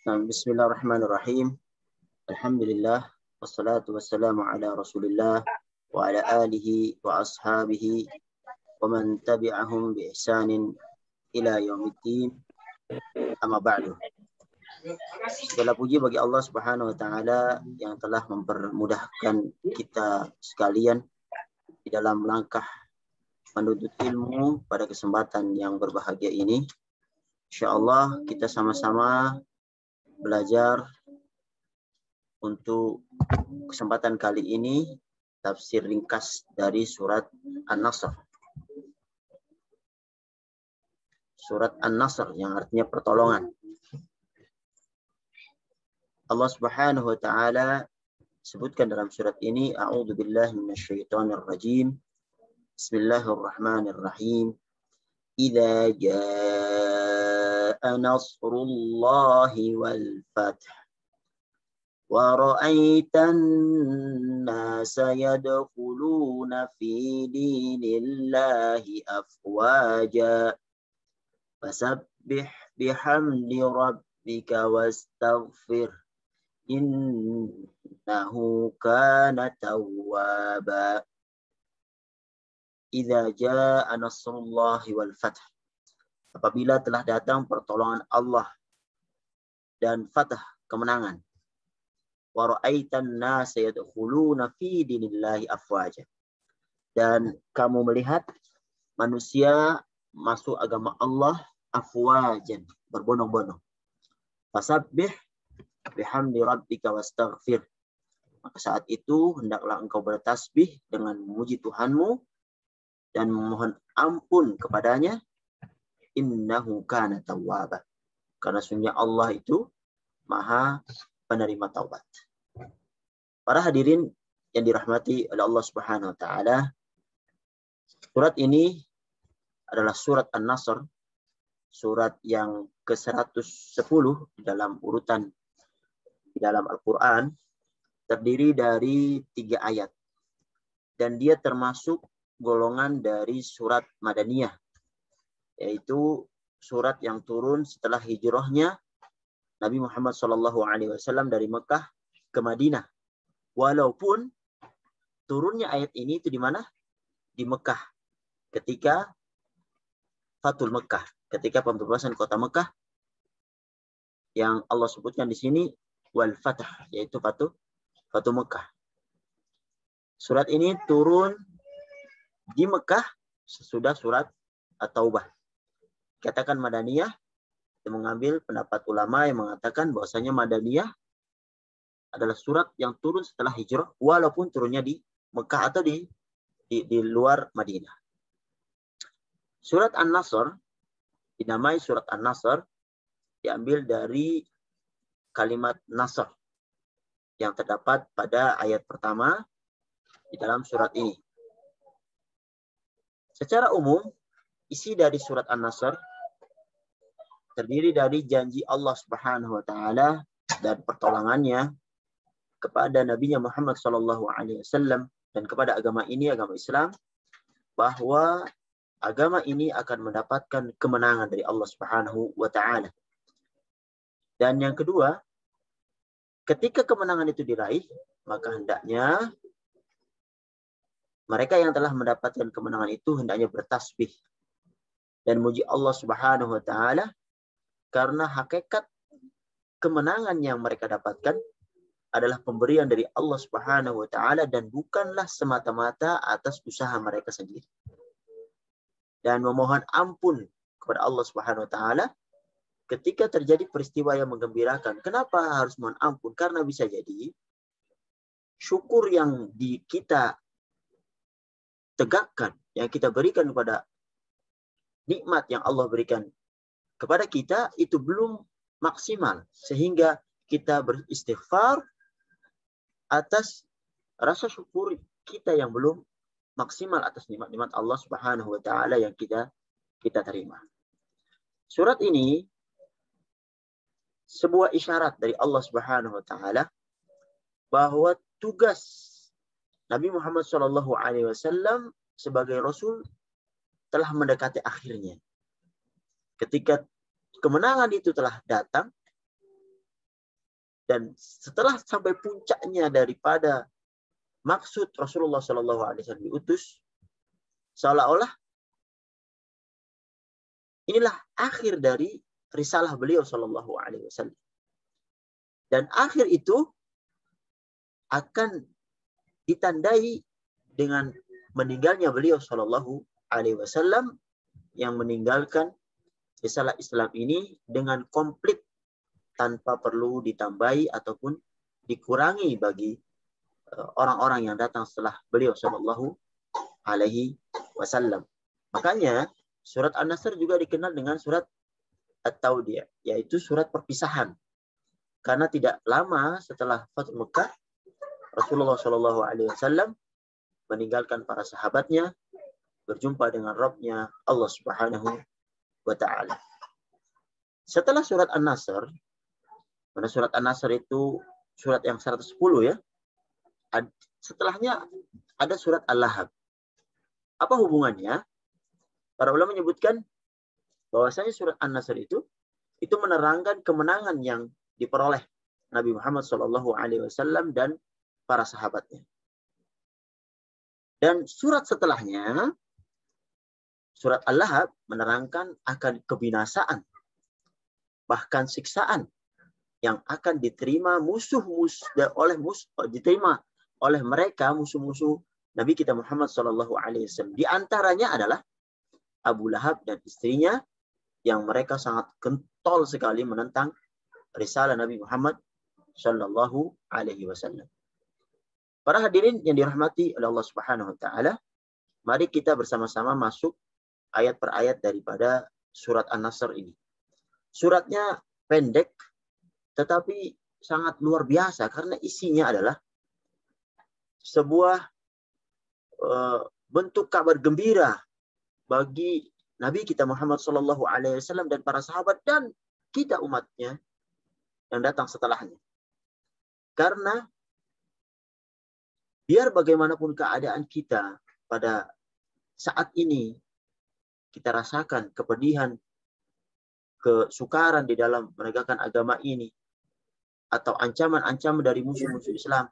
Bismillahirrahmanirrahim. Alhamdulillah wassalatu wassalamu ala Rasulillah wa ala alihi wa ashabihi wa man tabi'ahum bi ihsanin ila yaumiddin. Amma ba'du. Segala puji bagi Allah Subhanahu wa taala yang telah mempermudahkan kita sekalian di dalam langkah menuntut ilmu pada kesempatan yang berbahagia ini. Insyaallah kita sama-sama belajar untuk kesempatan kali ini tafsir ringkas dari surat An-Nasr. Surat An-Nasr yang artinya pertolongan. Allah Subhanahu wa taala sebutkan dalam surat ini, a'udzubillahi minasyaitonirrajim. Bismillahirrahmanirrahim. Idza jaa nasrullahi wal fath wa ra'aitan nasa yadkhuluna fi dinillahi afwaja fasabbih bihamdi rabbika wastaghfir innahu kana tawwaba. Idza jaa nasrullahi wal fath, apabila telah datang pertolongan Allah dan fath, kemenangan. Wa ra'aitan nasa yadkhuluna fi dinillahi afwaja, dan kamu melihat manusia masuk agama Allah afwajan, berbondong-bondong. Fasabbih bihamdi rabbika wastaghfir, maka saat itu hendaklah engkau bertasbih dengan memuji Tuhanmu dan memohon ampun kepadanya. Innahu kana tawwaba, karena sungguh Allah itu maha penerima taubat. Para hadirin yang dirahmati oleh Allah Subhanahu wa taala, surat ini adalah surat An-Nasr, surat yang ke-110 dalam urutan di dalam Al-Quran, terdiri dari 3 ayat. Dan dia termasuk golongan dari surat Madaniyah, yaitu surat yang turun setelah hijrahnya Nabi Muhammad SAW dari Mekah ke Madinah. Walaupun turunnya ayat ini itu di mana? Di Mekah, ketika Fathul Mekah, ketika pembebasan kota Mekah, yang Allah sebutkan di sini wal fath, yaitu Fathul Mekah. Surat ini turun di Mekah sesudah surat At-Taubah. Katakan Madaniyah, mengambil pendapat ulama yang mengatakan bahwasanya Madaniyah adalah surat yang turun setelah hijrah, walaupun turunnya di Mekah atau di luar Madinah. Surat An-Nasr dinamai surat An-Nasr diambil dari kalimat Nasr yang terdapat pada ayat pertama di dalam surat ini. Secara umum, isi dari surat An-Nasr terdiri dari janji Allah Subhanahu wa taala dan pertolongannya kepada Nabi Muhammad SAW dan kepada agama ini, agama Islam, bahwa agama ini akan mendapatkan kemenangan dari Allah Subhanahu wa taala. Dan yang kedua, ketika kemenangan itu diraih, maka hendaknya mereka yang telah mendapatkan kemenangan itu hendaknya bertasbih dan muji Allah Subhanahu wa taala, karena hakikat kemenangan yang mereka dapatkan adalah pemberian dari Allah Subhanahu wa taala dan bukanlah semata-mata atas usaha mereka sendiri. Dan memohon ampun kepada Allah Subhanahu wa taala ketika terjadi peristiwa yang menggembirakan. Kenapa harus mohon ampun? Karena bisa jadi syukur yang kita tegakkan, yang kita berikan kepada nikmat yang Allah berikan kepada kita itu belum maksimal, sehingga kita beristighfar atas rasa syukur kita yang belum maksimal atas nikmat-nikmat Allah Subhanahu wa taala yang kita terima. Surat ini sebuah isyarat dari Allah Subhanahu wa taala bahwa tugas Nabi Muhammad SAW sebagai Rasul telah mendekati akhirnya. Ketika kemenangan itu telah datang, Dan setelah sampai puncaknya daripada maksud Rasulullah SAW diutus, seolah-olah inilah akhir dari risalah beliau SAW. Dan akhir itu akan ditandai dengan meninggalnya beliau SAW yang meninggalkan risalah Islam ini dengan komplit tanpa perlu ditambahi ataupun dikurangi bagi orang-orang yang datang setelah beliau SAW. Makanya surat An-Nasr juga dikenal dengan surat At-Taudiyah, yaitu surat perpisahan. Karena tidak lama setelah Fathu Mekah, Rasulullah SAW meninggalkan para sahabatnya, berjumpa dengan Rabb-Nya Allah Subhanahu wa Ta'ala. Setelah surat An-Nasr, pada surat An-Nasr itu surat yang 110 ya. Setelahnya ada surat Al-Lahab. Apa hubungannya? Para ulama menyebutkan bahwasanya surat An-Nasr itu menerangkan kemenangan yang diperoleh Nabi Muhammad SAW dan para sahabatnya. Dan surat setelahnya, surat Al-Lahab menerangkan akan kebinasaan, bahkan siksaan yang akan diterima diterima oleh mereka musuh-musuh Nabi kita Muhammad SAW. Di antaranya adalah Abu Lahab dan istrinya yang mereka sangat kental sekali menentang risalah Nabi Muhammad SAW. Para hadirin yang dirahmati oleh Allah Subhanahu wa Ta'ala, mari kita bersama-sama masuk ayat per ayat daripada surat An-Nasr ini. Suratnya pendek tetapi sangat luar biasa karena isinya adalah sebuah bentuk kabar gembira bagi Nabi kita Muhammad SAW dan para sahabat dan kita umatnya yang datang setelahnya. Karena biar bagaimanapun keadaan kita pada saat ini, kita rasakan kepedihan, kesukaran di dalam menegakkan agama ini, atau ancaman-ancaman dari musuh-musuh Islam.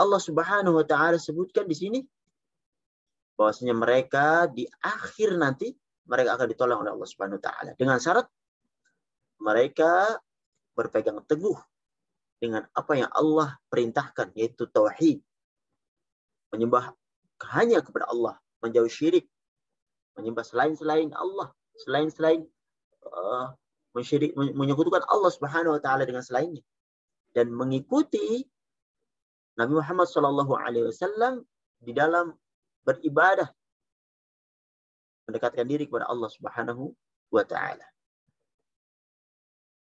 Allah Subhanahu wa Ta'ala sebutkan di sini bahwasanya mereka di akhir nanti mereka akan ditolong oleh Allah Subhanahu wa Ta'ala dengan syarat mereka berpegang teguh dengan apa yang Allah perintahkan, yaitu tauhid, menyembah hanya kepada Allah, menjauh syirik, menyembah selain Allah, selain menyekutukan Allah Subhanahu wa Ta'ala dengan selainnya, dan mengikuti Nabi Muhammad SAW di dalam beribadah, mendekatkan diri kepada Allah Subhanahu wa Ta'ala.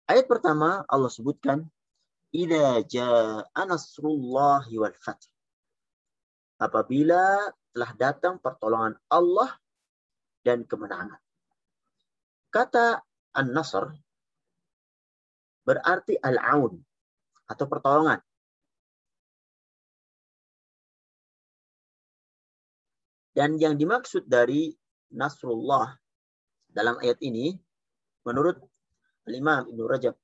Ayat pertama Allah sebutkan, idza jaa nasrullahi wal fath. Apabila telah datang pertolongan Allah dan kemenangan. Kata An-Nasr berarti al-aun atau pertolongan. Dan yang dimaksud dari Nasrullah dalam ayat ini, menurut Imam Ibnu Rajab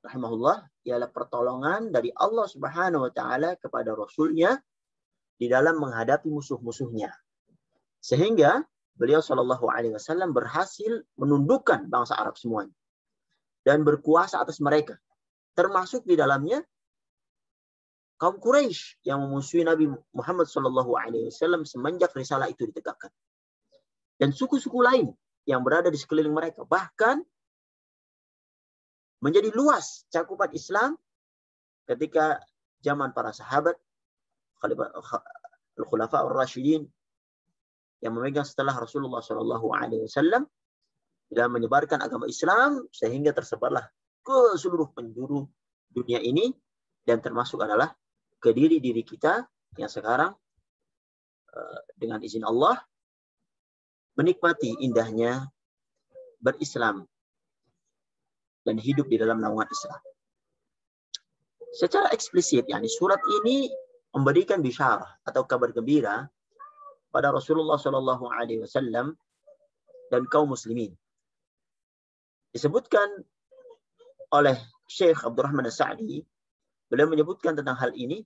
rahimahullah, ialah pertolongan dari Allah Subhanahu wa Ta'ala kepada Rasulnya di dalam menghadapi musuh-musuhnya. Sehingga beliau SAW berhasil menundukkan bangsa Arab semuanya dan berkuasa atas mereka. Termasuk di dalamnya kaum Quraisy yang memusuhi Nabi Muhammad SAW semenjak risalah itu ditegakkan. Dan suku-suku lain yang berada di sekeliling mereka. Bahkan menjadi luas cakupan Islam ketika zaman para sahabat, Al-Khulafa Ar-Rasyidin yang memegang setelah Rasulullah SAW dalam menyebarkan agama Islam sehingga tersebarlah ke seluruh penjuru dunia ini, dan termasuk adalah ke diri kita yang sekarang dengan izin Allah menikmati indahnya berislam dan hidup di dalam naungan Islam. Secara eksplisit, surat ini memberikan bisyarah atau kabar gembira pada Rasulullah SAW dan kaum muslimin. Disebutkan oleh Syekh Abdurrahman As-Sa'di, beliau menyebutkan tentang hal ini,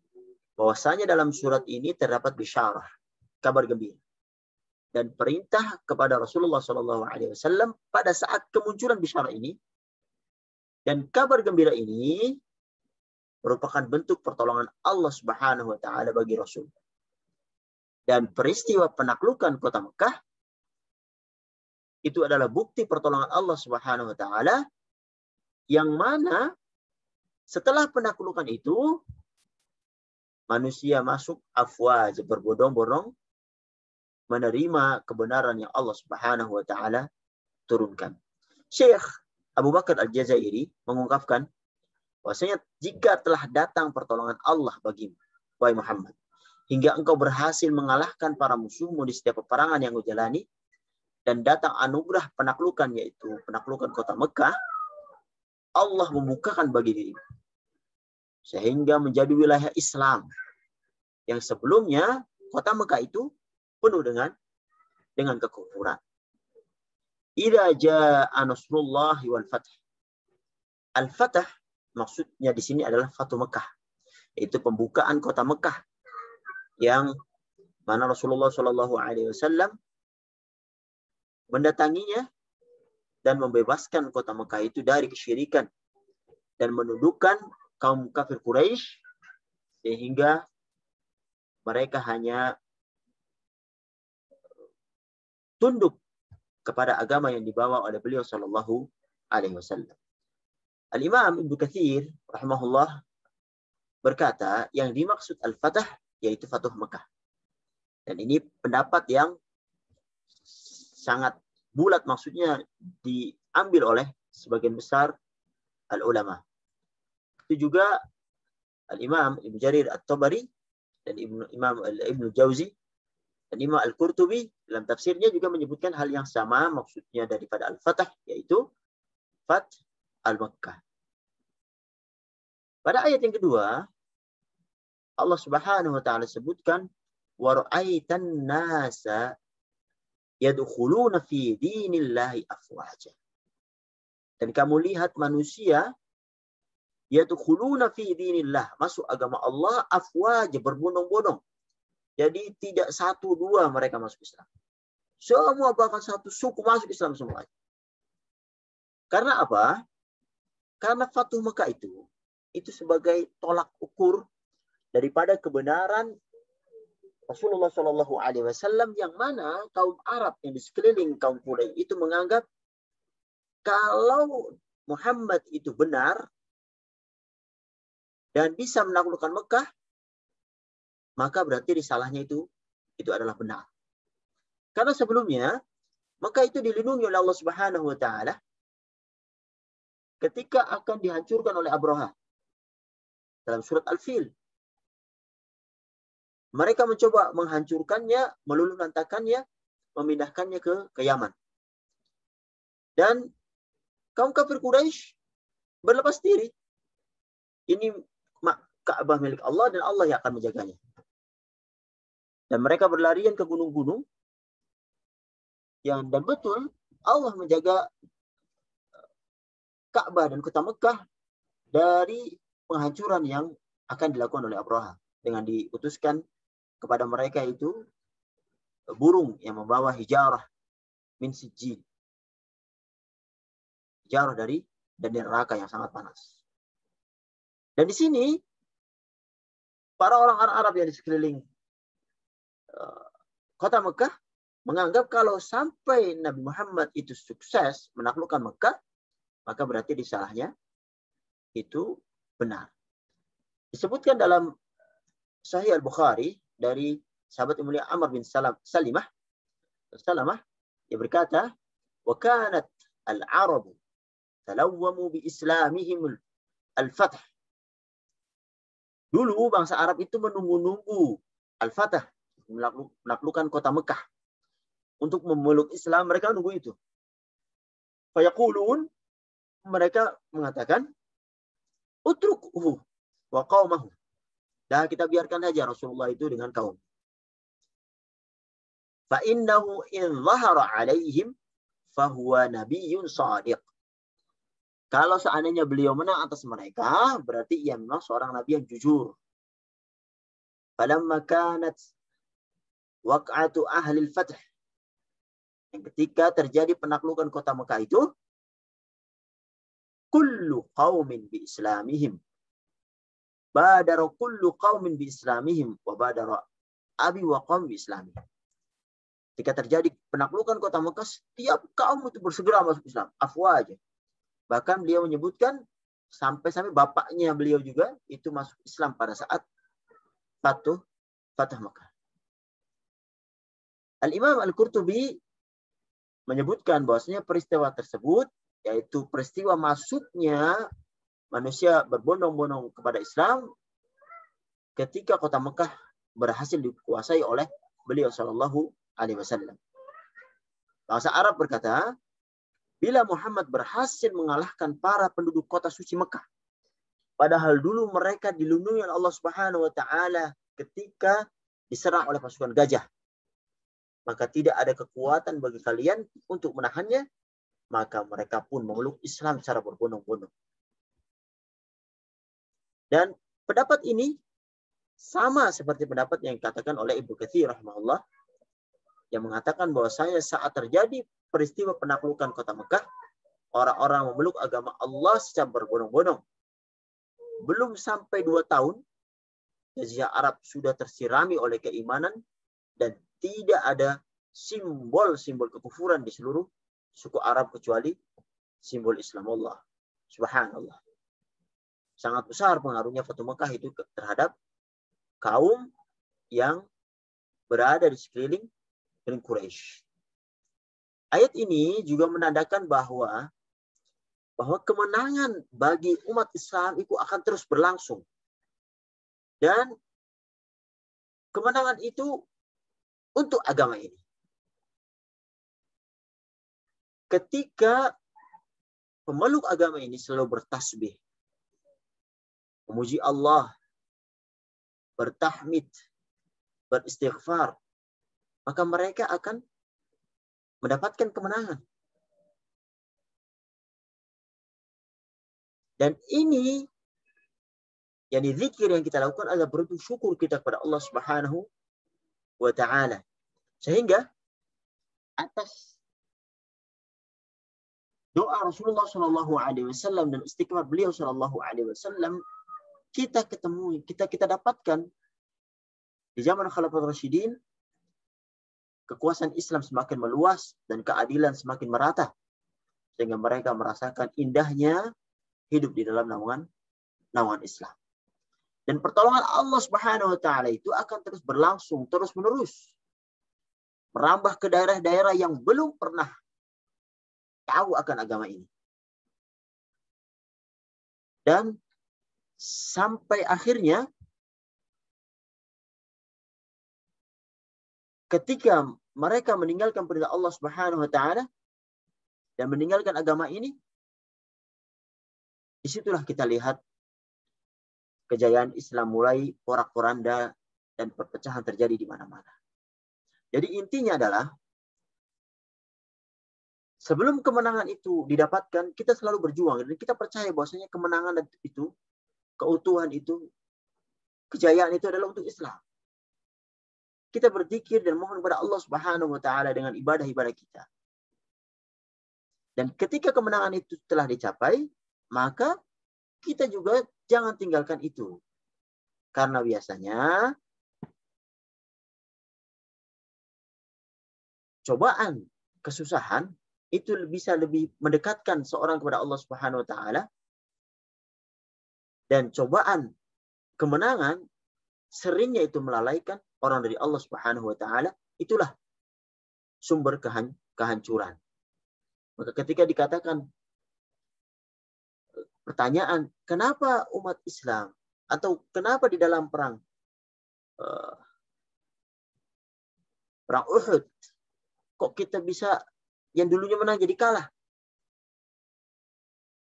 bahwasanya dalam surat ini terdapat bisyarah, kabar gembira, dan perintah kepada Rasulullah SAW pada saat kemunculan bisyarah ini. Dan kabar gembira ini merupakan bentuk pertolongan Allah Subhanahu wa taala bagi Rasul. Dan peristiwa penaklukan kota Mekah itu adalah bukti pertolongan Allah Subhanahu wa taala, yang mana setelah penaklukan itu manusia masuk afwaj, berbondong-bondong menerima kebenaran yang Allah Subhanahu wa taala turunkan. Syekh Abu Bakar Al-Jazairi mengungkapkan bahwasanya jika telah datang pertolongan Allah bagimu, wahai Muhammad, hingga engkau berhasil mengalahkan para musuhmu di setiap peperangan yang engkau jalani, dan datang anugerah penaklukan, yaitu penaklukan kota Mekah, Allah membukakan bagi dirimu sehingga menjadi wilayah Islam yang sebelumnya kota Mekah itu penuh dengan kekufuran. Idza jaa nasrullahi wal fath. Al-Fath maksudnya di sini adalah Fatu Mekah, yaitu pembukaan kota Mekah, yang mana Rasulullah SAW mendatanginya dan membebaskan kota Mekah itu dari kesyirikan dan menundukkan kaum kafir Quraisy, sehingga mereka hanya tunduk kepada agama yang dibawa oleh beliau sallallahu alaihi wasallam. Al-Imam Ibnu Katsir rahimahullah berkata, yang dimaksud Al-Fatah yaitu Fatuh Mekah. Dan ini pendapat yang sangat bulat, maksudnya diambil oleh sebagian besar al-ulama. Itu juga Al-Imam Ibnu Jarir At-Tabari dan Ibnu Jauzi dan Imam Al-Qurtubi dalam tafsirnya juga menyebutkan hal yang sama, maksudnya daripada Al-Fatah yaitu Fath Al-Makkah. Pada ayat yang kedua, Allah Subhanahu wa taala sebutkan wa ra'aitan nasa yadkhuluna fi dinillahi afwaja. Dan kamu lihat manusia yadkhuluna fi dinillah, masuk agama Allah afwaja, berbondong-bondong. Jadi tidak satu dua mereka masuk Islam. Semua, bahkan satu suku masuk Islam semuanya. Karena apa? Karena Fatuh Mekah itu sebagai tolak ukur daripada kebenaran Rasulullah Shallallahu Alaihi Wasallam, yang mana kaum Arab yang di sekeliling kaum Quraisy itu menganggap kalau Muhammad itu benar dan bisa menaklukkan Mekah, maka berarti risalahnya itu adalah benar. Karena sebelumnya Mekah itu dilindungi oleh Allah Subhanahu wa taala ketika akan dihancurkan oleh Abraha. Dalam surat Al-Fil, mereka mencoba menghancurkannya, meluluhlantakannya, memindahkannya ke Yaman. Dan kaum kafir Quraisy berlepas diri. Ini Ka'bah milik Allah dan Allah yang akan menjaganya. Dan mereka berlarian ke gunung-gunung, dan betul Allah menjaga Ka'bah dan kota Mekah dari penghancuran yang akan dilakukan oleh Abraha, dengan diutuskan kepada mereka itu burung yang membawa hijarah min sijjin, hijarah dari neraka yang sangat panas. Dan di sini para orang Arab yang di sekeliling kota Mekah menganggap kalau sampai Nabi Muhammad itu sukses menaklukkan Mekah, maka berarti risalahnya itu benar. Disebutkan dalam Sahih Al-Bukhari dari sahabat yang mulia Amr bin Salamah, dia berkata, wa kanat al-Arabu talawwamu bi islamihim al-fath. Dulu bangsa Arab itu menunggu-nunggu al-Fatah, menaklukkan kota Mekah. Untuk memeluk Islam, mereka nunggu itu. Fayaqulun, mereka mengatakan, utrukuhu wa qaumahu. Dah, kita biarkan saja Rasulullah itu dengan kaum. Fa innahu in zahara alaihim fahuwa nabiyyun shadiq. Kalau seandainya beliau menang atas mereka, berarti ia memang seorang nabi yang jujur. Falamma kanat waq'atu ahli al-fath. Yang ketika terjadi penaklukan kota Mekah itu, kullu qaumin bi islamihim. Badara kullu qaumin bi islamihim wa badara abi wa qaum bi islamihim. Ketika terjadi penaklukan kota Mekah, setiap kaum itu bersegera masuk Islam. Afwaja. Bahkan beliau menyebutkan sampai-sampai bapaknya beliau juga itu masuk Islam pada saat Fatah Mekah. Al-Imam Al-Qurtubi menyebutkan bahwasanya peristiwa tersebut, yaitu peristiwa masuknya manusia berbondong-bondong kepada Islam ketika kota Mekah berhasil dikuasai oleh beliau Shallallahu Alaihi Wasallam. Bahasa Arab berkata, bila Muhammad berhasil mengalahkan para penduduk kota suci Mekah, padahal dulu mereka dilindungi oleh Allah Subhanahu Wa Taala ketika diserang oleh pasukan gajah, maka tidak ada kekuatan bagi kalian untuk menahannya, maka mereka pun memeluk Islam secara berbondong-bondong. Dan pendapat ini sama seperti pendapat yang dikatakan oleh Ibnu Katsir rahimahullah, yang mengatakan bahwasanya saat terjadi peristiwa penaklukan kota Mekah, orang-orang memeluk agama Allah secara berbondong-bondong. Belum sampai 2 tahun, Jazirah Arab sudah tersirami oleh keimanan dan tidak ada simbol-simbol kekufuran di seluruh suku Arab kecuali simbol Islam Allah. Subhanallah. Sangat besar pengaruhnya Fatu Mekah itu terhadap kaum yang berada di sekeliling Quraisy. Ayat ini juga menandakan bahwa kemenangan bagi umat Islam itu akan terus berlangsung. Dan kemenangan itu untuk agama ini. Ketika pemeluk agama ini selalu bertasbih, memuji Allah, bertahmid, beristighfar, maka mereka akan mendapatkan kemenangan. Dan ini, yakni zikir yang kita lakukan adalah bentuk syukur kita kepada Allah Subhanahu wa Ta'ala. Sehingga atas doa Rasulullah Shallallahu Alaihi Wasallam dan istiqamah beliau Shallallahu Alaihi Wasallam, kita dapatkan di zaman Khalifah Rasyidin, kekuasaan Islam semakin meluas dan keadilan semakin merata, sehingga mereka merasakan indahnya hidup di dalam naungan Islam. Dan pertolongan Allah Subhanahu Wa Taala itu akan terus berlangsung, terus menerus, merambah ke daerah-daerah yang belum pernah tahu akan agama ini. Dan sampai akhirnya ketika mereka meninggalkan perintah Allah Subhanahu Wa Taala dan meninggalkan agama ini, disitulah kita lihat kejayaan Islam mulai porak-poranda dan perpecahan terjadi di mana-mana. Jadi intinya adalah sebelum kemenangan itu didapatkan, kita selalu berjuang dan kita percaya bahwasanya kemenangan itu, keutuhan itu, kejayaan itu adalah untuk Islam. Kita berzikir dan mohon kepada Allah Subhanahu Wa Taala dengan ibadah-ibadah kita. Dan ketika kemenangan itu telah dicapai, maka kita juga jangan tinggalkan itu. Karena biasanya cobaan, kesusahan itu bisa lebih mendekatkan seorang kepada Allah Subhanahu Wa Taala. Dan cobaan, kemenangan seringnya itu melalaikan orang dari Allah Subhanahu Wa Taala. Itulah sumber kehancuran. Maka ketika dikatakan pertanyaan, kenapa umat Islam atau kenapa di dalam perang Uhud kok kita bisa yang dulunya menang jadi kalah?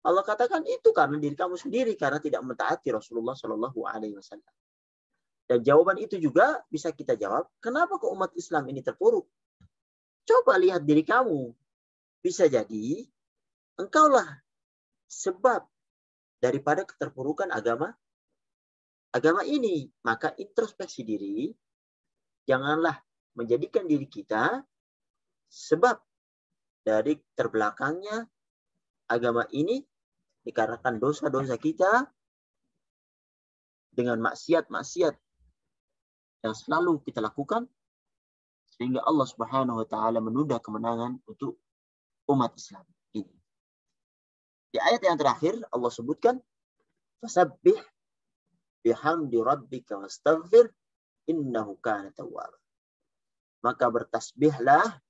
Allah katakan itu karena diri kamu sendiri, karena tidak mentaati Rasulullah Shallallahu Alaihi Wasallam. Dan jawaban itu juga bisa kita jawab, kenapa kok umat Islam ini terpuruk? Coba lihat diri kamu. Bisa jadi engkaulah sebab daripada keterpurukan agama ini. Maka introspeksi diri, janganlah menjadikan diri kita sebab dari terbelakangnya agama ini dikarenakan dosa-dosa kita dengan maksiat-maksiat yang selalu kita lakukan, sehingga Allah Subhanahu wa taala menunda kemenangan untuk umat Islam ini. Di ayat yang terakhir Allah sebutkan, fasabbih bihamdi rabbika wastaghfir innahu kana tawwab. Maka bertasbihlah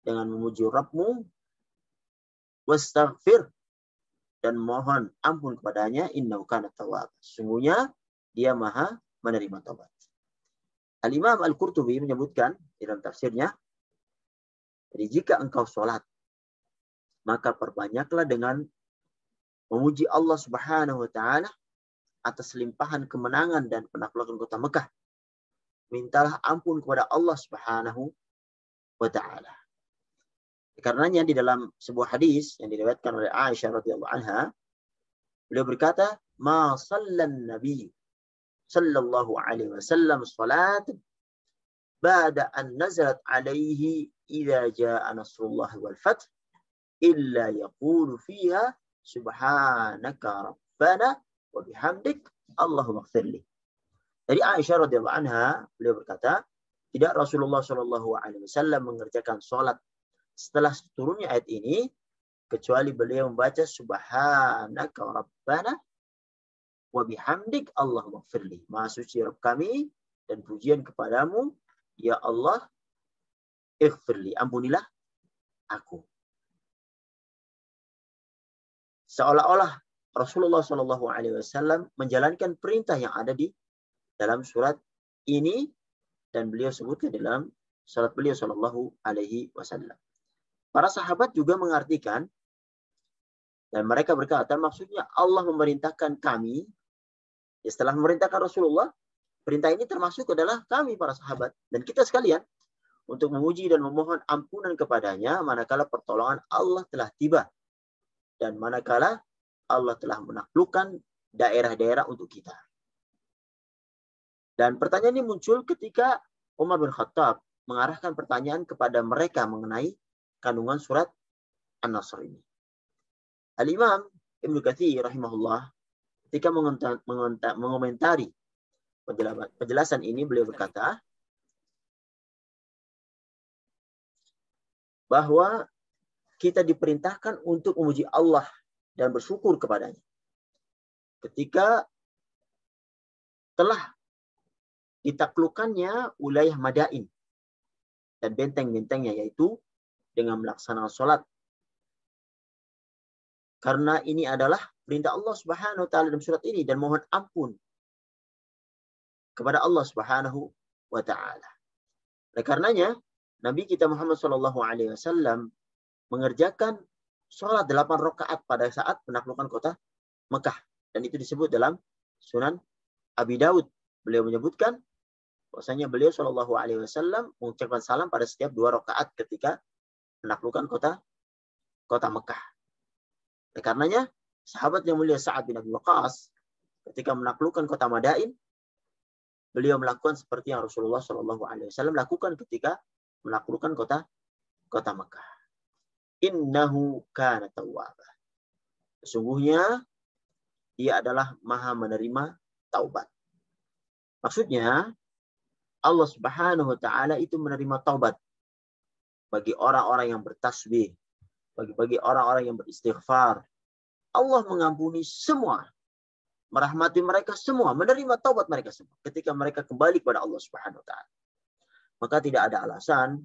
dengan memuji Rabbmu, wastaghfir, dan mohon ampun kepadanya, innahu kana tawwab. Sesungguhnya dia maha menerima taubat. Al-Imam Al-Qurtubi menyebutkan di dalam tafsirnya, jadi jika engkau sholat, maka perbanyaklah dengan memuji Allah Subhanahu wa taala atas limpahan kemenangan dan penaklukan kota Mekah. Mintalah ampun kepada Allah Subhanahu wa taala. Karenanya di dalam sebuah hadis yang diriwayatkan oleh Aisyah radhiyallahu anha, beliau berkata, "Ma sallan nabi sallallahu alaihi wasallam salat ba'da an nazalat alaihi idza jaa nasrullah wal fath illa yaqulu fiha subhanaka rabbana wa bihamdik Allahumma ighfirli." Dari Aisyah radhiyallahu anha, beliau berkata, tidak Rasulullah Shallallahu alaihi wasallam mengerjakan salat setelah turunnya ayat ini kecuali beliau membaca subhanaka rabbana wa bihamdik Allahumma ighfirli. Maha suci Rabb kami dan pujian kepadamu ya Allah, ighfirli, ampunilah aku. Seolah-olah Rasulullah Shallallahu alaihi wasallam menjalankan perintah yang ada di dalam surat ini dan beliau sebutkan dalam salat beliau Shallallahu alaihi wasallam. Para sahabat juga mengartikan dan mereka berkata, maksudnya Allah memerintahkan kami, ya setelah memerintahkan Rasulullah, perintah ini termasuk adalah kami para sahabat dan kita sekalian untuk memuji dan memohon ampunan kepadanya manakala pertolongan Allah telah tiba dan manakala Allah telah menaklukkan daerah-daerah untuk kita. Dan pertanyaan ini muncul ketika Umar bin Khattab mengarahkan pertanyaan kepada mereka mengenai kandungan surat An-Nasr ini. Al-Imam Ibnu Katsir rahimahullah ketika mengomentari penjelasan ini, beliau berkata bahwa kita diperintahkan untuk memuji Allah dan bersyukur kepadanya ketika telah ditaklukkannya wilayah Madain dan benteng-bentengnya, yaitu dengan melaksanakan sholat. Karena ini adalah perintah Allah Subhanahu wa taala dalam surat ini dan mohon ampun kepada Allah Subhanahu wa taala. Oleh karenanya Nabi kita Muhammad sallallahu alaihi wasallam mengerjakan sholat 8 rakaat pada saat penaklukan kota Mekah dan itu disebut dalam Sunan Abi Daud. Beliau menyebutkan bahwasanya beliau sallallahu alaihi wasallam mengucapkan salam pada setiap 2 rakaat ketika menaklukkan kota Mekah. Oleh karenanya, sahabat yang mulia Sa'ad bin Abi Waqqas ketika menaklukkan kota Madain, beliau melakukan seperti yang Rasulullah Shallallahu alaihi wasallam lakukan ketika menaklukkan kota Mekah. Innahu kana tawwaba. Sesungguhnya dia adalah maha menerima taubat. Maksudnya Allah Subhanahu wa taala itu menerima taubat bagi orang-orang yang bertasbih, bagi orang-orang yang beristighfar. Allah mengampuni semua, merahmati mereka semua, menerima taubat mereka semua ketika mereka kembali kepada Allah Subhanahu wa taala. Maka tidak ada alasan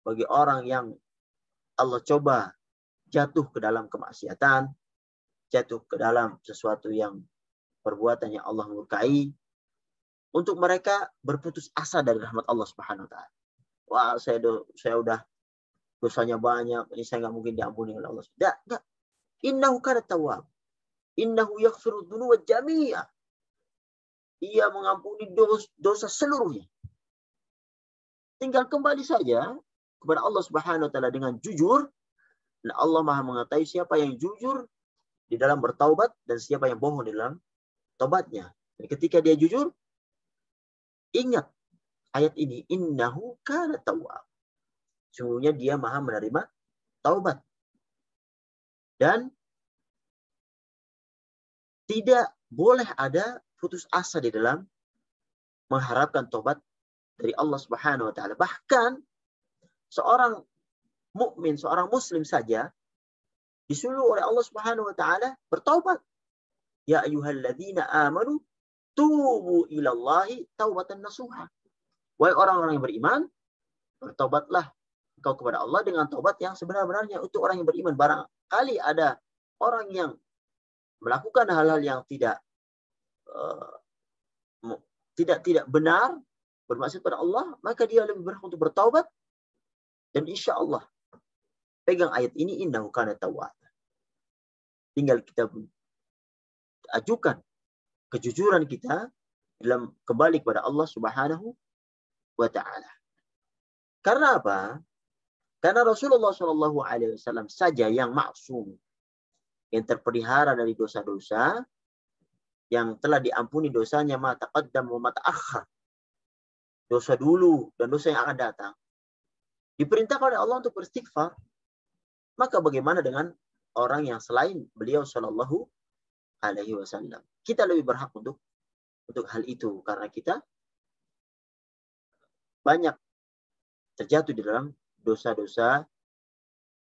bagi orang yang Allah coba jatuh ke dalam kemaksiatan, jatuh ke dalam sesuatu yang perbuatan yang Allah murkai, untuk mereka berputus asa dari rahmat Allah Subhanahu wa taala. Wah, saya udah dosanya banyak, ini saya nggak mungkin diampuni oleh Allah. Tidak. Innahu kana tawwab. Innahu yaghfiru dzunuba jami'a. Ia mengampuni dosa seluruhnya. Tinggal kembali saja kepada Allah Subhanahu wa taala dengan jujur, dan Allah Maha mengetahui siapa yang jujur di dalam bertaubat dan siapa yang bohong di dalam taubatnya. Dan ketika dia jujur, ingat ayat ini, innahu kana tawwab. Sungguhnya dia maha menerima taubat. Dan tidak boleh ada putus asa di dalam mengharapkan taubat dari Allah Subhanahu wa taala. Bahkan seorang mukmin, seorang muslim saja disuruh oleh Allah Subhanahu wa taala bertaubat. Ya ayyuhalladzina amanu tubu ilallahi taubatan nasuha. Wahai orang-orang yang beriman, bertaubatlah engkau kepada Allah dengan taubat yang sebenar-benarnya untuk orang yang beriman. Barangkali ada orang yang melakukan hal-hal yang tidak benar, bermaksud pada Allah, maka dia lebih berhak untuk bertaubat. Dan insya Allah pegang ayat ini, innahu kana tawwab. Tinggal kita ajukan kejujuran kita dalam kembali kepada Allah Subhanahu wa taala. Karena apa? Karena Rasulullah Shallallahu alaihi wasallam saja yang maksum, yang terpelihara dari dosa-dosa, yang telah diampuni dosanya ma taqaddam wa ma ta'akhkhar. Dosa dulu dan dosa yang akan datang. Diperintahkan oleh Allah untuk beristighfar. Maka bagaimana dengan orang yang selain beliau Shallallahu alaihi wasallam? Kita lebih berhak untuk hal itu karena kita banyak terjatuh di dalam dosa-dosa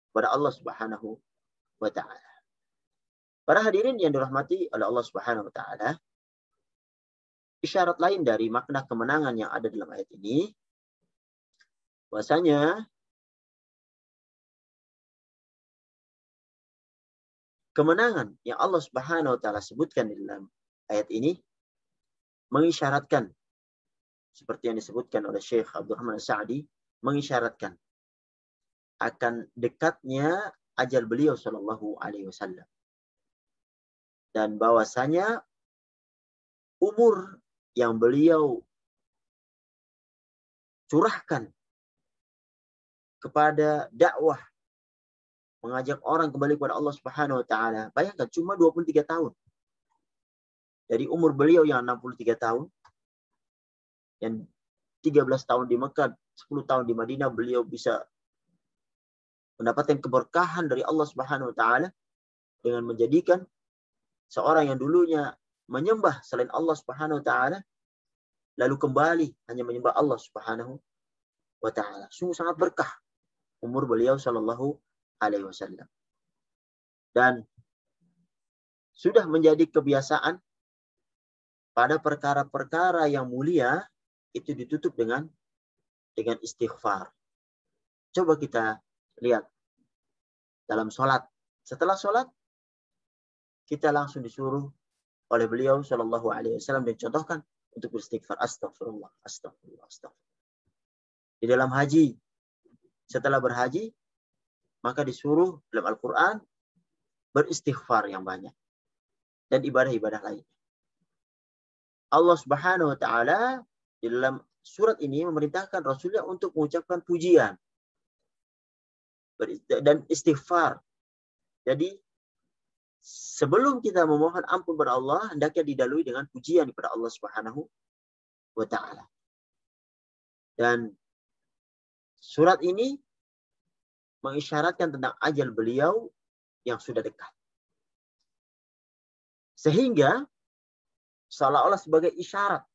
pada Allah Subhanahu wa taala. Para hadirin yang dirahmati oleh Allah Subhanahu wa taala, isyarat lain dari makna kemenangan yang ada dalam ayat ini, bahwasanya kemenangan yang Allah Subhanahu wa taala sebutkan di dalam ayat ini mengisyaratkan, seperti yang disebutkan oleh Syekh Abdurrahman As-Sa'di, mengisyaratkan akan dekatnya ajal beliau Shallallahu alaihi wasallam. Dan bahwasanya umur yang beliau curahkan kepada dakwah, mengajak orang kembali kepada Allah Subhanahu wa taala. Bayangkan cuma 23 tahun. Dari umur beliau yang 63 tahun, yang 13 tahun di Mekah, 10 tahun di Madinah, beliau bisa mendapatkan keberkahan dari Allah Subhanahu wa taala dengan menjadikan seorang yang dulunya menyembah selain Allah Subhanahu wa taala lalu kembali hanya menyembah Allah Subhanahu wa taala. Sungguh sangat berkah umur beliau Shallallahu alaihi wasallam. Dan sudah menjadi kebiasaan pada perkara-perkara yang mulia itu ditutup dengan istighfar. Coba kita lihat dalam sholat. Setelah sholat kita langsung disuruh oleh beliau Shallallahu alaihi wasallam dan contohkan untuk beristighfar, astagfirullah, astagfirullah, astagfirullah. Di dalam haji, setelah berhaji, maka disuruh dalam Al-Quran beristighfar yang banyak. Dan ibadah-ibadah lainnya. Allah Subhanahu wa ta'ala di dalam surat ini memerintahkan Rasulnya untuk mengucapkan pujian dan istighfar. Jadi sebelum kita memohon ampun kepada Allah, hendaknya didahului dengan pujian kepada Allah Subhanahu wa ta'ala. Dan surat ini mengisyaratkan tentang ajal beliau yang sudah dekat. Sehingga seolah-olah sebagai isyarat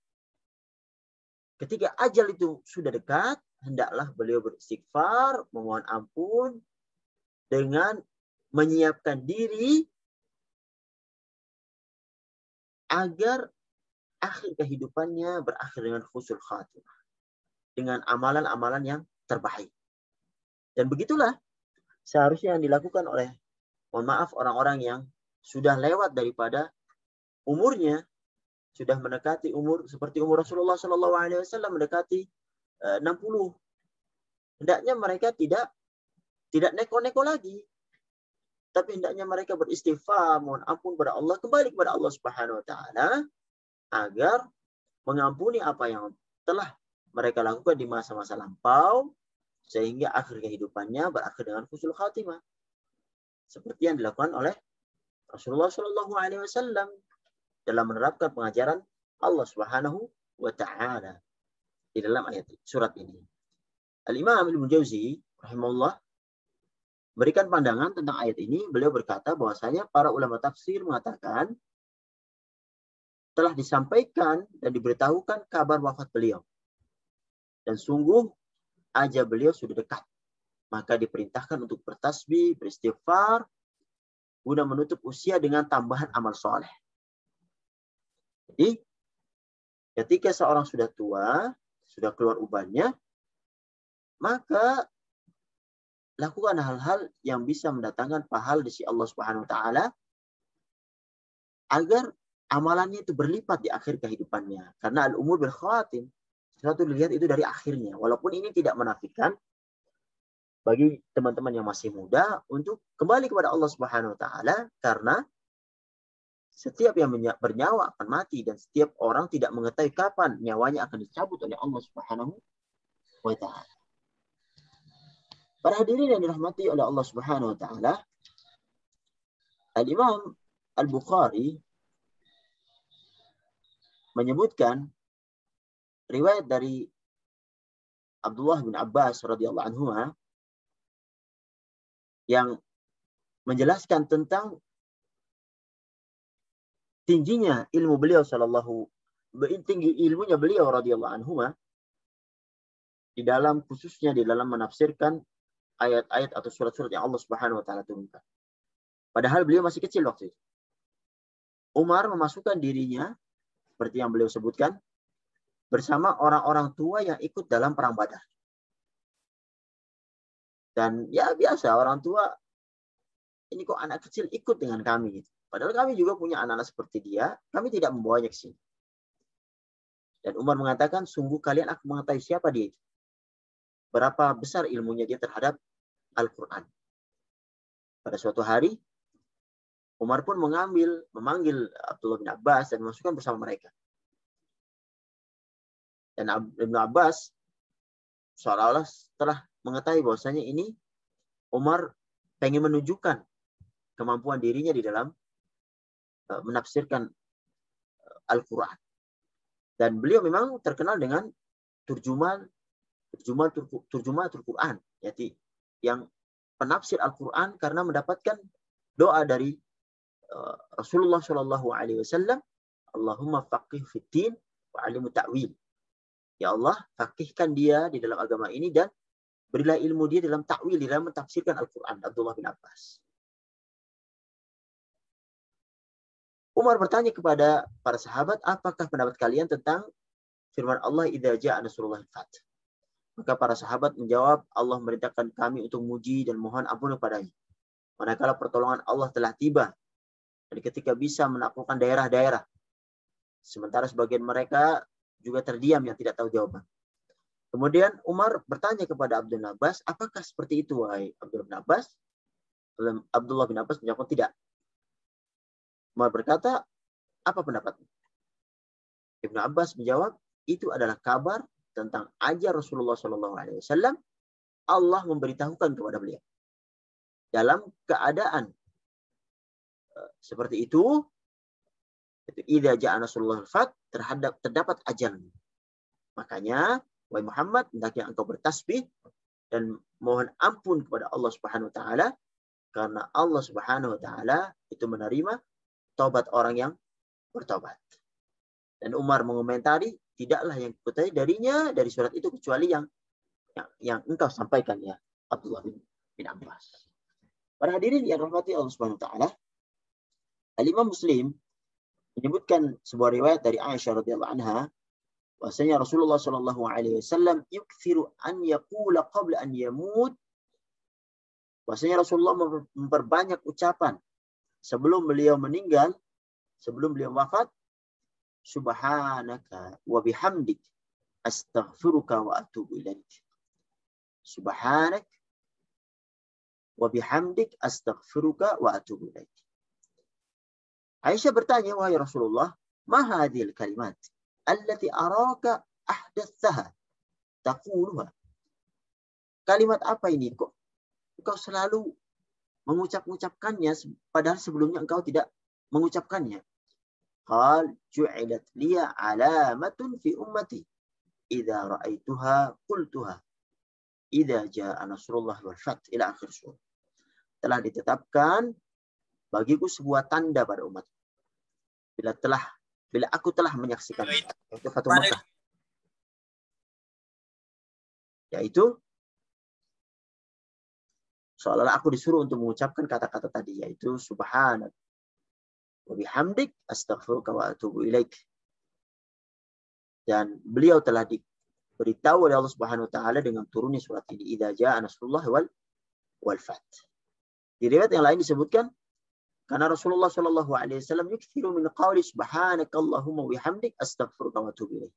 ketika ajal itu sudah dekat, hendaklah beliau beristighfar, memohon ampun dengan menyiapkan diri agar akhir kehidupannya berakhir dengan husnul khatimah, dengan amalan-amalan yang terbaik. Dan begitulah seharusnya yang dilakukan oleh, mohon maaf, orang-orang yang sudah lewat daripada umurnya, sudah mendekati umur seperti umur Rasulullah Shallallahu alaihi wasallam mendekati 60. Hendaknya mereka tidak neko-neko lagi. Tapi hendaknya mereka beristighfar, mohon ampun kepada Allah, kembali kepada Allah Subhanahu wa taala agar mengampuni apa yang telah mereka lakukan di masa-masa lampau sehingga akhir kehidupannya berakhir dengan husnul khatimah. Seperti yang dilakukan oleh Rasulullah Shallallahu Alaihi Wasallam dalam menerapkan pengajaran Allah Subhanahu wa Ta'ala di dalam ayat surat ini. Al-Imam Ibnu Jauzi rahimahullah berikan pandangan tentang ayat ini. Beliau berkata bahwasanya para ulama tafsir mengatakan telah disampaikan dan diberitahukan kabar wafat beliau. Dan sungguh ajal beliau sudah dekat. Maka diperintahkan untuk bertasbih, beristighfar, guna menutup usia dengan tambahan amal soleh. Jadi, ketika seorang sudah tua, sudah keluar ubannya, maka lakukan hal-hal yang bisa mendatangkan pahala di sisi Allah Subhanahu wa Ta'ala agar amalannya itu berlipat di akhir kehidupannya. Karena al-umur bil khawatim, sesuatu dilihat itu dari akhirnya. Walaupun ini tidak menafikan bagi teman-teman yang masih muda untuk kembali kepada Allah Subhanahu wa Ta'ala, karena setiap yang bernyawa akan mati dan setiap orang tidak mengetahui kapan nyawanya akan dicabut oleh Allah Subhanahu wa Ta'ala. Para hadirin yang dirahmati oleh Allah Subhanahu wa Ta'ala, Al-Imam Al-Bukhari menyebutkan riwayat dari Abdullah bin Abbas radhiyallahu anhu yang menjelaskan tentang tingginya ilmu beliau tinggi ilmunya beliau radhiyallahu anhu di dalam khususnya di dalam menafsirkan ayat-ayat atau surat-surat yang Allah Subhanahu wa Ta'ala turunkan. Padahal beliau masih kecil waktu itu. Umar memasukkan dirinya seperti yang beliau sebutkan bersama orang-orang tua yang ikut dalam perang Badar. Dan ya biasa orang tua, ini kok anak kecil ikut dengan kami gitu. Padahal kami juga punya anak-anak seperti dia, kami tidak membawanya ke sini. Dan Umar mengatakan, sungguh kalian akan mengetahui siapa dia itu. Berapa besar ilmunya dia terhadap Al-Quran. Pada suatu hari, Umar pun memanggil Abdullah bin Abbas dan memasukkan bersama mereka. Dan Ibnu Abbas seolah-olah setelah mengetahui bahwasanya ini Umar pengen menunjukkan kemampuan dirinya di dalam menafsirkan Al-Quran. Dan beliau memang terkenal dengan turjuman Al-Quran, yaitu yang penafsir Al-Quran karena mendapatkan doa dari Rasulullah Shallallahu Alaihi Wasallam, Allahumma faqih fiddin wa alimu ta'wil. Ya Allah, faqihkan dia di dalam agama ini dan berilah ilmu dia dalam ta'wil, di dalam mentafsirkan Al-Quran. Abdullah bin Abbas. Umar bertanya kepada para sahabat, apakah pendapat kalian tentang firman Allah, idza ja'a nasrullahi wal fath? Maka para sahabat menjawab, Allah memerintahkan kami untuk muji dan mohon ampun kepadanya. Manakala pertolongan Allah telah tiba, dan ketika bisa menaklukkan daerah-daerah. Sementara sebagian mereka juga terdiam yang tidak tahu jawaban. Kemudian Umar bertanya kepada Abdullah bin Abbas, apakah seperti itu wahai Abdullah bin Abbas? Abdullah bin Abbas menjawab tidak. Umar berkata, apa pendapatmu? Ibnu Abbas menjawab, itu adalah kabar tentang ajar Rasulullah SAW. Allah memberitahukan kepada beliau dalam keadaan seperti itu, idza ja'a nasrullahi wal fath, terdapat ajal. Makanya wahai Muhammad, hendaknya engkau bertasbih dan mohon ampun kepada Allah Subhanahu wa Ta'ala, karena Allah Subhanahu wa Ta'ala itu menerima taubat orang yang bertobat. Dan Umar mengomentari, tidaklah yang diketahui darinya dari surat itu kecuali yang engkau sampaikan ya Abdullah bin Abbas. Para hadirin yang dirahmati Allah Subhanahu wa Ta'ala, Al-Imam Muslim menyebutkan sebuah riwayat dari Aisyah radhiyallahu anha, bahwasanya Rasulullah Shallallahu Alaihi Wasallam yukthiru an yaqula qabla an yamut, bahwasanya Rasulullah memperbanyak ucapan sebelum beliau meninggal, sebelum beliau wafat, subhanaka wa bihamdik astaghfiruka wa atubu ilaik. Subhanak wa bihamdik astaghfiruka wa atubu ilaik. Aisyah bertanya, wahai Rasulullah, ma hadhil kalimat allati araka ahdatsaha taquluha. Kalimat apa ini kok engkau selalu mengucapkannya padahal sebelumnya engkau tidak mengucapkannya. Qal ju'ilat liya alamatun fi ummati idza ra'aituha qultuha idza jaa nasrullah wal fath ila akhir surah. Telah ditetapkan bagiku sebuah tanda pada umat. Bila aku telah menyaksikan itu Fatu Makkah. Yaitu seolah-olah aku disuruh untuk mengucapkan kata-kata tadi, yaitu subhanak wa bihamdik astaghfiruka wa atubu ilaik. Dan beliau telah diberitahu oleh Allah Subhanahu wa taala dengan turunnya surat ini, idza jaa nasrullah wal fath. Di riwayat yang lain disebutkan karena Rasulullah Shallallahu alaihi wasallam yukthiru min qawli subhanakallahumma wa bihamdik astaghfiruka wa atubu ilaik.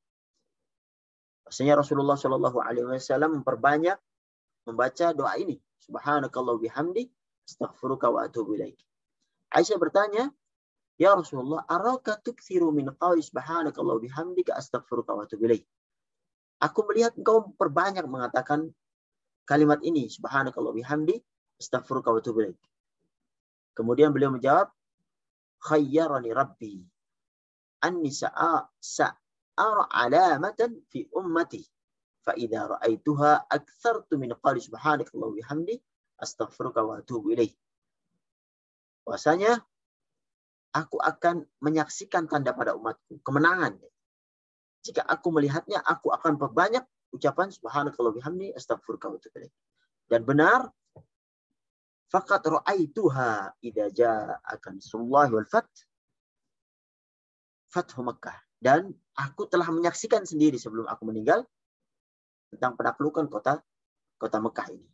Maksudnya Rasulullah Shallallahu alaihi wasallam memperbanyak membaca doa ini, subhanakallah wa bihamdik astaghfiruka wa atubu ilaik. Aisyah bertanya, ya Rasulullah, araka tukthiru min qawli subhanakallah wa bihamdika astaghfiruka wa atubu ilaik. Aku melihat engkau perbanyak mengatakan kalimat ini, subhanakallah wa bihamdi astaghfiruka wa atubu ilaik. Kemudian beliau menjawab, khayyarani rabbi anni sa'ara alamatan fi ummati fa idza ra'aituha aktsartu min qawli subhanakallah wa bihamdi astaghfiruka wa atubu ilaik. Bahwasanya aku akan menyaksikan tanda pada umatku, kemenangan. Jika aku melihatnya, aku akan perbanyak ucapan subhanakallah bihamdi astaghfiruka wa atubu ilaik. Dan benar, faqad ra'aituha idza jaa'a nasrullahi wal fath Fathu Makkah. Dan aku telah menyaksikan sendiri sebelum aku meninggal tentang penaklukan kota Mekah ini.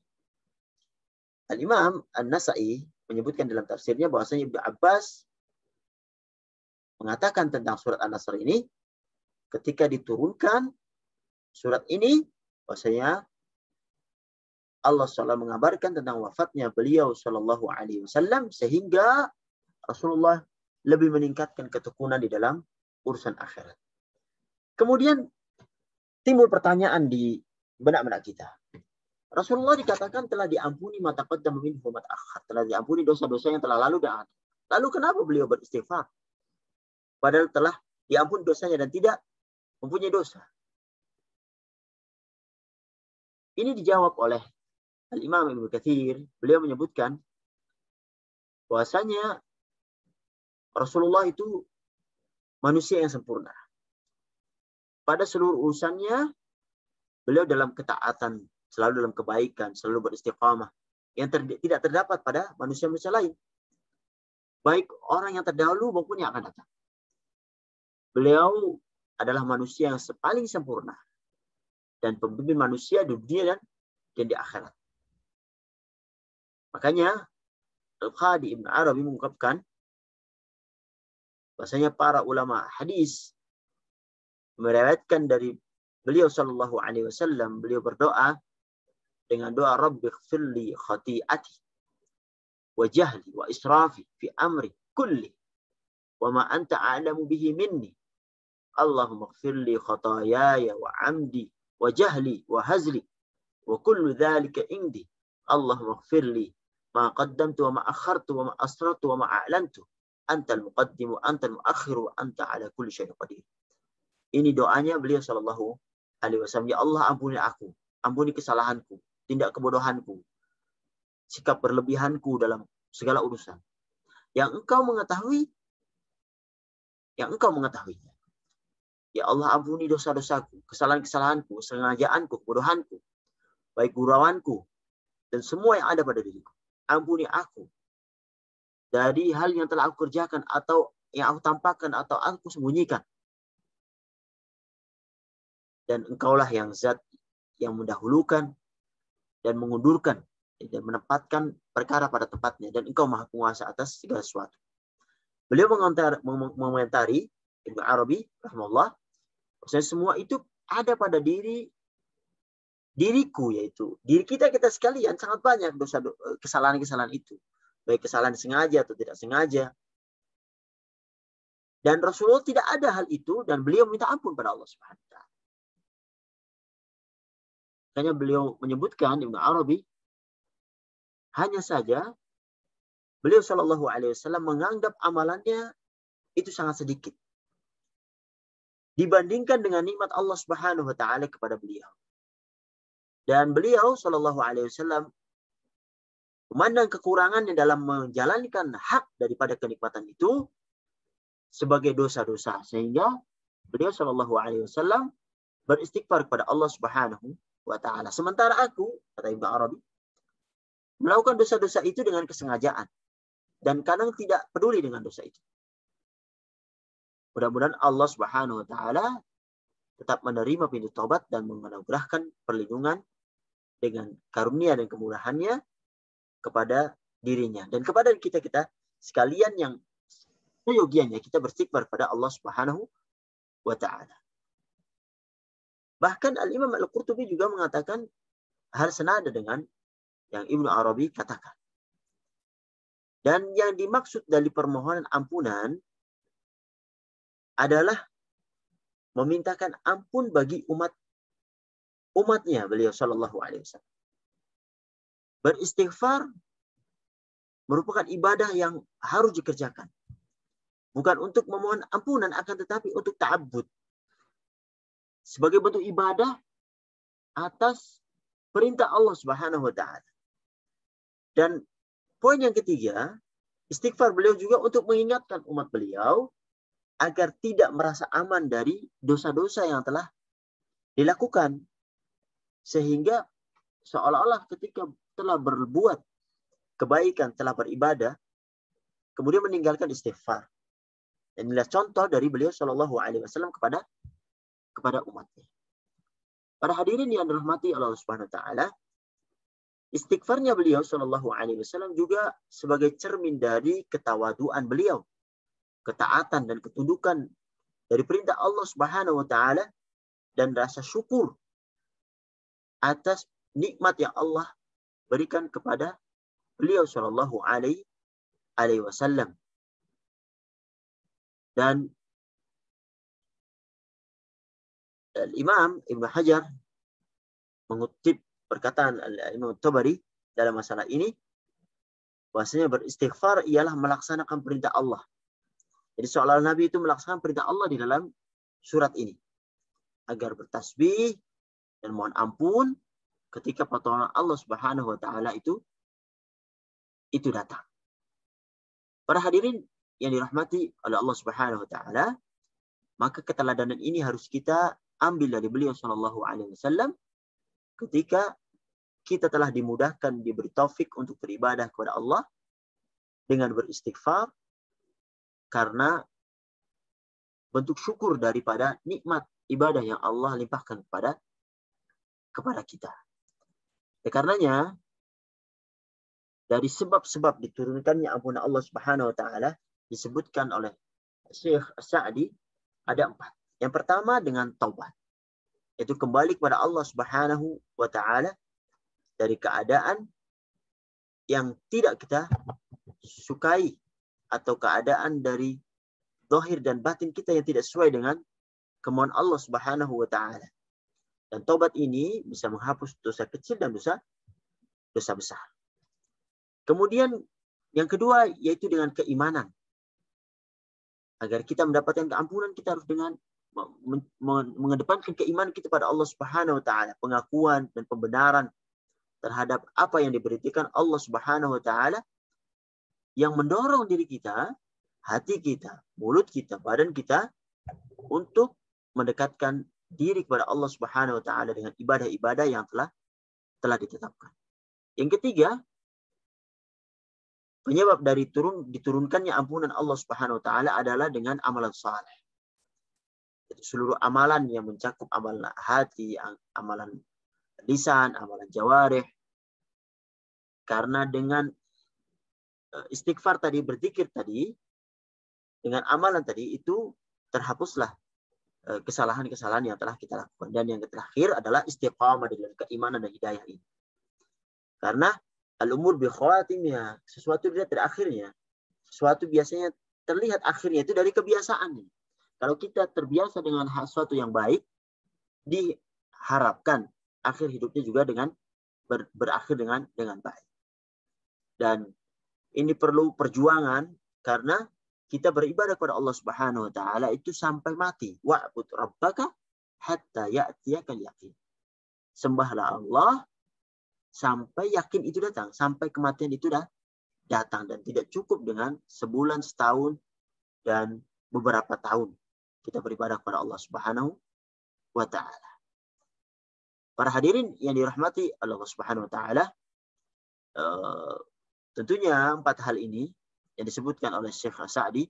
Al-Imam An-Nasa'i menyebutkan dalam tafsirnya bahwasanya Ibnu Abbas mengatakan tentang surat An-Nasr ini, ketika diturunkan surat ini, bahwasanya Allah SWT mengabarkan tentang wafatnya beliau Shallallahu Alaihi Wasallam sehingga Rasulullah lebih meningkatkan ketekunan di dalam urusan akhirat. Kemudian timbul pertanyaan di benak-benak kita. Rasulullah dikatakan telah diampuni ma taqaddama minhu wa ma ta'akhkhar, telah diampuni dosa-dosa yang telah lalu dan ada. Lalu kenapa beliau beristighfar? Padahal telah diampuni dosanya dan tidak mempunyai dosa. Ini dijawab oleh Al-Imam Ibnu Katsir. Beliau menyebutkan bahwasanya Rasulullah itu manusia yang sempurna. Pada seluruh urusannya, beliau dalam ketaatan, selalu dalam kebaikan, selalu beristiqamah. Yang tidak terdapat pada manusia-manusia lain. Baik orang yang terdahulu maupun yang akan datang. Beliau adalah manusia yang paling sempurna. Dan pemimpin manusia di dunia dan di akhirat. Makanya Al-Qadi Ibn Arabi mengungkapkan bahasanya para ulama hadis meriwayatkan dari beliau Shallallahu Alaihi Wasallam, beliau berdoa dengan doa Rabbi ighfirli khati'ati wa jahli wa israfi fi amri kulli wa ma anta a'lamu bihi minni Allahumma ighfirli khatayaya wa amdi wa jahli wa hazli wa kullu dhalika indi Allahumma ighfirli ma qaddamtu wa ma akhartu wa ma asrartu wa ma a'lantu antal muqaddimu antal muakhiru anta ala kulli syai'in qadir. Ini doanya beliau Shallallahu Alaihi Wasallam. Ya Allah, ampuni aku, ampuni kesalahanku, tindak kebodohanku, sikap berlebihanku dalam segala urusan. Yang engkau mengetahuinya. Ya Allah, ampuni dosa-dosaku, kesalahan-kesalahanku, sengajaanku, kebodohanku, baik gurauanku, dan semua yang ada pada diriku. Ampuni aku dari hal yang telah aku kerjakan atau yang aku tampakkan atau aku sembunyikan. Dan engkaulah yang zat yang mendahulukan dan mengundurkan dan menempatkan perkara pada tempatnya. Dan engkau maha penguasa atas segala sesuatu. Beliau mengomentari Ibnu Arabi rahimahullah, bahwasanya semua itu ada pada diriku, yaitu diri kita sekalian sangat banyak kesalahan-kesalahan itu. Baik kesalahan sengaja atau tidak sengaja. Dan Rasulullah tidak ada hal itu dan beliau minta ampun pada Allah Subhanahu wa taala. Makanya beliau menyebutkan Ibnu Arabi, hanya saja beliau Shallallahu Alaihi Wasallam menganggap amalannya itu sangat sedikit dibandingkan dengan nikmat Allah Subhanahu Wa Taala kepada beliau. Dan beliau Shallallahu Alaihi Wasallam memandang kekurangannya dalam menjalankan hak daripada kenikmatan itu sebagai dosa-dosa, sehingga beliau Shallallahu Alaihi Wasallam beristighfar kepada Allah Subhanahu Wa Taala. Sementara aku, kata Ibnu Arabi, melakukan dosa-dosa itu dengan kesengajaan dan kadang tidak peduli dengan dosa itu. Mudah-mudahan Allah Subhanahu Wa Taala tetap menerima pintu taubat dan menganugerahkan perlindungan dengan karunia dan kemurahannya kepada dirinya dan kepada kita sekalian yang seyogianya kita beristighfar kepada Allah Subhanahu Wa Taala. Bahkan Al-Imam Al-Qurtubi juga mengatakan hal senada dengan yang Ibnu Arabi katakan. Dan yang dimaksud dari permohonan ampunan adalah memintakan ampun bagi umatnya beliau Shallallahu Alaihi Wasallam. Beristighfar merupakan ibadah yang harus dikerjakan. Bukan untuk memohon ampunan, akan tetapi untuk ta'abbud. Sebagai bentuk ibadah atas perintah Allah Subhanahu Wa Taala. Dan poin yang ketiga, istighfar beliau juga untuk mengingatkan umat beliau agar tidak merasa aman dari dosa-dosa yang telah dilakukan. Sehingga seolah-olah ketika telah berbuat kebaikan, telah beribadah, kemudian meninggalkan istighfar. Dan inilah contoh dari beliau Shallallahu Alaihi Wasallam kepada umatnya. Para hadirin yang dirahmati Allah Subhanahu Wa Taala, istighfarnya beliau Shallallahu Alaihi Wasallam juga sebagai cermin dari ketawaduan beliau, ketaatan dan ketundukan dari perintah Allah Subhanahu Wa Taala dan rasa syukur atas nikmat yang Allah berikan kepada beliau Shallallahu Alaihi Wasallam. Dan Imam Ibnu Hajar mengutip perkataan Imam Tabari dalam masalah ini, bahwasanya beristighfar ialah melaksanakan perintah Allah. Jadi seolah Nabi itu melaksanakan perintah Allah di dalam surat ini, agar bertasbih dan mohon ampun ketika pertolongan Allah Subhanahu Wa Taala itu datang. Para hadirin yang dirahmati oleh Allah Subhanahu Wa Taala, maka keteladanan ini harus kita ambil dari beliau Shallallahu Alaihi Wasallam ketika kita telah dimudahkan, diberi taufik untuk beribadah kepada Allah dengan beristighfar karena bentuk syukur daripada nikmat ibadah yang Allah limpahkan kepada kita. Karenanya dari sebab-sebab diturunkannya ampunan Allah Subhanahu Wa Taala disebutkan oleh Syekh Sa'di ada 4. Yang pertama dengan taubat, yaitu kembali kepada Allah Subhanahu Wa Taala dari keadaan yang tidak kita sukai atau keadaan dari zahir dan batin kita yang tidak sesuai dengan kemauan Allah Subhanahu Wa Taala. Dan taubat ini bisa menghapus dosa kecil dan dosa besar. Kemudian yang kedua yaitu dengan keimanan. Agar kita mendapatkan keampunan, kita harus dengan mengedepankan keimanan kita pada Allah Subhanahu Wa Taala, pengakuan dan pembenaran terhadap apa yang diberitakan Allah Subhanahu Wa Taala, yang mendorong diri kita, hati kita, mulut kita, badan kita untuk mendekatkan diri kepada Allah Subhanahu Wa Taala dengan ibadah-ibadah yang telah ditetapkan. Yang ketiga, penyebab dari diturunkannya ampunan Allah Subhanahu Wa Taala adalah dengan amalan saleh. Seluruh amalan yang mencakup amalan hati, amalan lisan, amalan jawarih. Karena dengan istighfar tadi, berzikir tadi, dengan amalan tadi itu terhapuslah kesalahan-kesalahan yang telah kita lakukan. Dan yang terakhir adalah istiqamah dengan keimanan dan hidayah ini. Karena al-umur bi khawatimnya, sesuatu dilihat dari akhirnya. Sesuatu biasanya terlihat akhirnya itu dari kebiasaannya. Kalau kita terbiasa dengan sesuatu yang baik, diharapkan akhir hidupnya juga dengan berakhir dengan baik. Dan Ini perlu perjuangan karena kita beribadah kepada Allah Subhanahu wa taala itu sampai mati. Wa'bud rabbaka hatta ya'tiyakal yaqin. Sembahlah Allah sampai yakin itu datang, sampai kematian itu datang, dan tidak cukup dengan sebulan, setahun, dan beberapa tahun kita beribadah kepada Allah Subhanahu wa taala. Para hadirin yang dirahmati Allah Subhanahu wa taala, tentunya 4 hal ini yang disebutkan oleh Syekh Sa'di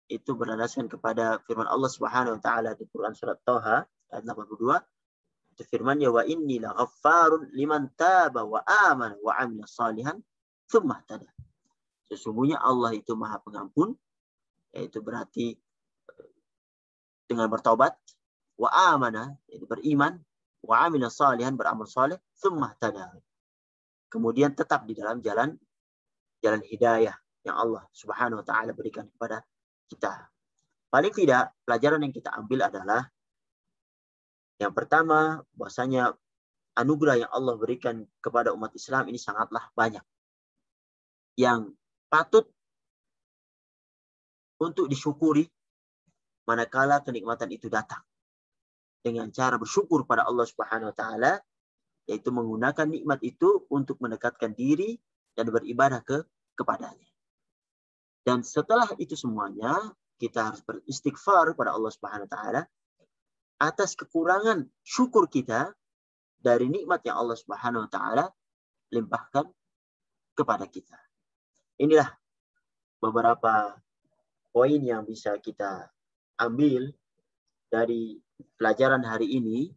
itu berlandaskan kepada firman Allah Subhanahu wa taala di Quran surat Thaha ayat 82. Itu firman-Nya, wa inni laghaffarun liman taba wa amana wa 'amila shalihan tsumma ihtada. Sesungguhnya Allah itu Maha Pengampun, yaitu berarti dengan bertaubat, wa amana, yaitu beriman, wa 'amila shalihan, beramal saleh, tsumma ihtada. Kemudian tetap di dalam jalan hidayah yang Allah Subhanahu wa taala berikan kepada kita. Paling tidak pelajaran yang kita ambil adalah yang pertama, bahwasanya anugerah yang Allah berikan kepada umat Islam ini sangatlah banyak, yang patut untuk disyukuri manakala kenikmatan itu datang, dengan cara bersyukur pada Allah Subhanahu wa taala, yaitu menggunakan nikmat itu untuk mendekatkan diri dan beribadah kepadanya. Dan setelah itu semuanya, kita harus beristighfar pada Allah Subhanahu wa taala atas kekurangan syukur kita dari nikmat yang Allah Subhanahu wa taala limpahkan kepada kita. Inilah beberapa poin yang bisa kita ambil dari pelajaran hari ini,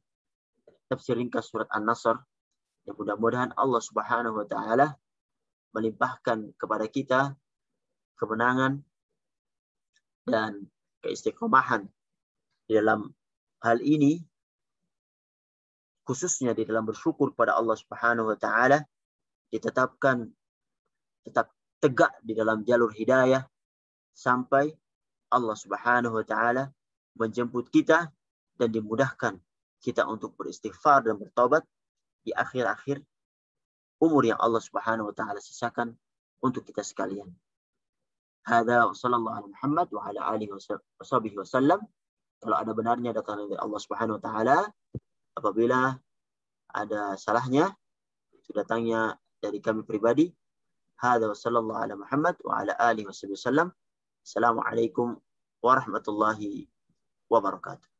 tafsir ringkas surat An-Nasr, yang mudah-mudahan Allah Subhanahu wa taala melimpahkan kepada kita kemenangan dan keistiqomahan di dalam hal ini, khususnya di dalam bersyukur pada Allah Subhanahu wa taala, ditetapkan tetap tegak di dalam jalur hidayah sampai Allah Subhanahu wa taala menjemput kita dan dimudahkan kita untuk beristighfar dan bertobat di akhir-akhir umur yang Allah Subhanahu wa taala sisakan untuk kita sekalian. Hada wa sallallahu alaihi Muhammad wa ala alihi wa sallam. Kalau ada benarnya datang dari Allah Subhanahu wa taala, apabila ada salahnya itu datangnya dari kami pribadi. Hada wa sallallahu ala Muhammad wa ala alihi wa sallam. Assalamualaikum warahmatullahi wabarakatuh.